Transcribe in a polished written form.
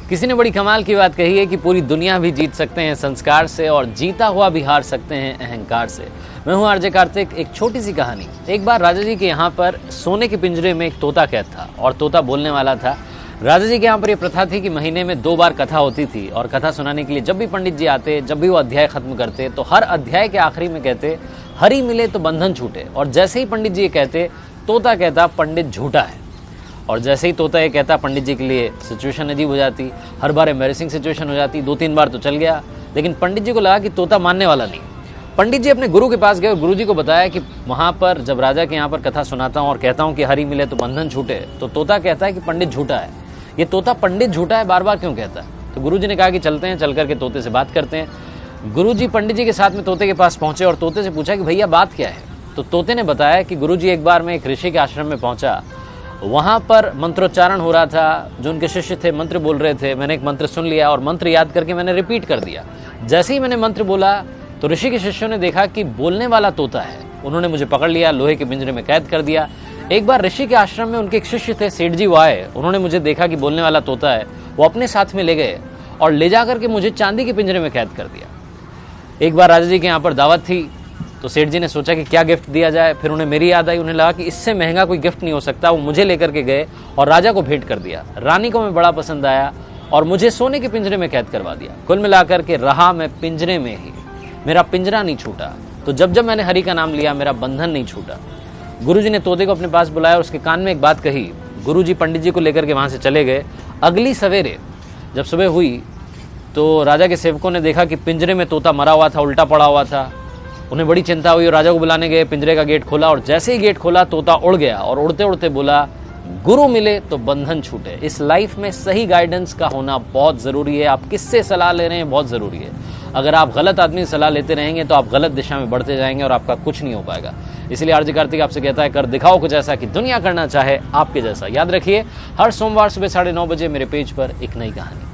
किसी ने बड़ी कमाल की बात कही है कि पूरी दुनिया भी जीत सकते हैं संस्कार से और जीता हुआ भी हार सकते हैं अहंकार से। मैं हूं आरजे कार्तिक। एक छोटी सी कहानी। एक बार राजा जी के यहाँ पर सोने के पिंजरे में एक तोता कैद था और तोता बोलने वाला था। राजा जी के यहाँ पर यह प्रथा थी कि महीने में 2 बार कथा होती थी और कथा सुनाने के लिए जब भी पंडित जी आते, जब भी वो अध्याय खत्म करते तो हर अध्याय के आखिरी में कहते हरि मिले तो बंधन छूटे। और जैसे ही पंडित जी ये कहते तोता कहता पंडित झूठा है। और जैसे ही तोता ये कहता पंडित जी के लिए सिचुएशन अजीब हो जाती। हर बार एम्बैरेसिंग सिचुएशन हो जाती। 2-3 बार तो चल गया, लेकिन पंडित जी को लगा कि तोता मानने वाला नहीं। पंडित जी अपने गुरु के पास गए और गुरु जी को बताया कि वहाँ पर जब राजा के यहाँ पर कथा सुनाता हूँ और कहता हूँ कि हरि मिले तो बंधन छूटे, तो तोता कहता है कि पंडित झूठा है। ये तोता पंडित झूठा है बार बार क्यों कहता है? तो गुरु जी ने कहा कि चलते हैं, चल करके तोते से बात करते हैं। गुरु जी पंडित जी के साथ में तोते के पास पहुंचे और तोते से पूछा कि भैया बात क्या है? तो तोते ने बताया कि गुरु जी एक बार मैं एक ऋषि के आश्रम में पहुंचा, वहां पर मंत्रोच्चारण हो रहा था। जो उनके शिष्य थे मंत्र बोल रहे थे, मैंने एक मंत्र सुन लिया और मंत्र याद करके मैंने रिपीट कर दिया। जैसे ही मैंने मंत्र बोला तो ऋषि के शिष्यों ने देखा कि बोलने वाला तोता है। उन्होंने मुझे पकड़ लिया, लोहे के पिंजरे में कैद कर दिया। एक बार ऋषि के आश्रम में उनके एक शिष्य थे, सेठ जी, वो आए। उन्होंने मुझे देखा कि बोलने वाला तोता है, वो अपने साथ में ले गए और ले जाकर के मुझे चांदी के पिंजरे में कैद कर दिया। एक बार राजा जी के यहाँ पर दावत थी तो सेठ जी ने सोचा कि क्या गिफ्ट दिया जाए। फिर उन्हें मेरी याद आई। उन्हें लगा कि इससे महंगा कोई गिफ्ट नहीं हो सकता। वो मुझे लेकर के गए और राजा को भेंट कर दिया। रानी को मैं बड़ा पसंद आया और मुझे सोने के पिंजरे में कैद करवा दिया। कुल मिलाकर के रहा मैं पिंजरे में ही, मेरा पिंजरा नहीं छूटा। तो जब जब मैंने हरि का नाम लिया मेरा बंधन नहीं छूटा। गुरुजी ने तोते को अपने पास बुलाया और उसके कान में एक बात कही। गुरुजी पंडित जी को लेकर के वहां से चले गए। अगली सवेरे जब सुबह हुई तो राजा के सेवकों ने देखा कि पिंजरे में तोता मरा हुआ था, उल्टा पड़ा हुआ था। उन्हें बड़ी चिंता हुई और राजा को बुलाने गए। पिंजरे का गेट खोला और जैसे ही गेट खोला तोता उड़ गया और उड़ते उड़ते बोला गुरु मिले तो बंधन छूटे। इस लाइफ में सही गाइडेंस का होना बहुत ज़रूरी है। आप किससे सलाह ले रहे हैं बहुत ज़रूरी है। अगर आप गलत आदमी से सलाह लेते रहेंगे तो आप गलत दिशा में बढ़ते जाएंगे और आपका कुछ नहीं हो पाएगा। इसलिए आरजे कार्तिक आपसे कहता है कर दिखाओ कुछ ऐसा कि दुनिया करना चाहे आपके जैसा। याद रखिए हर सोमवार सुबह 9:30 बजे मेरे पेज पर एक नई कहानी।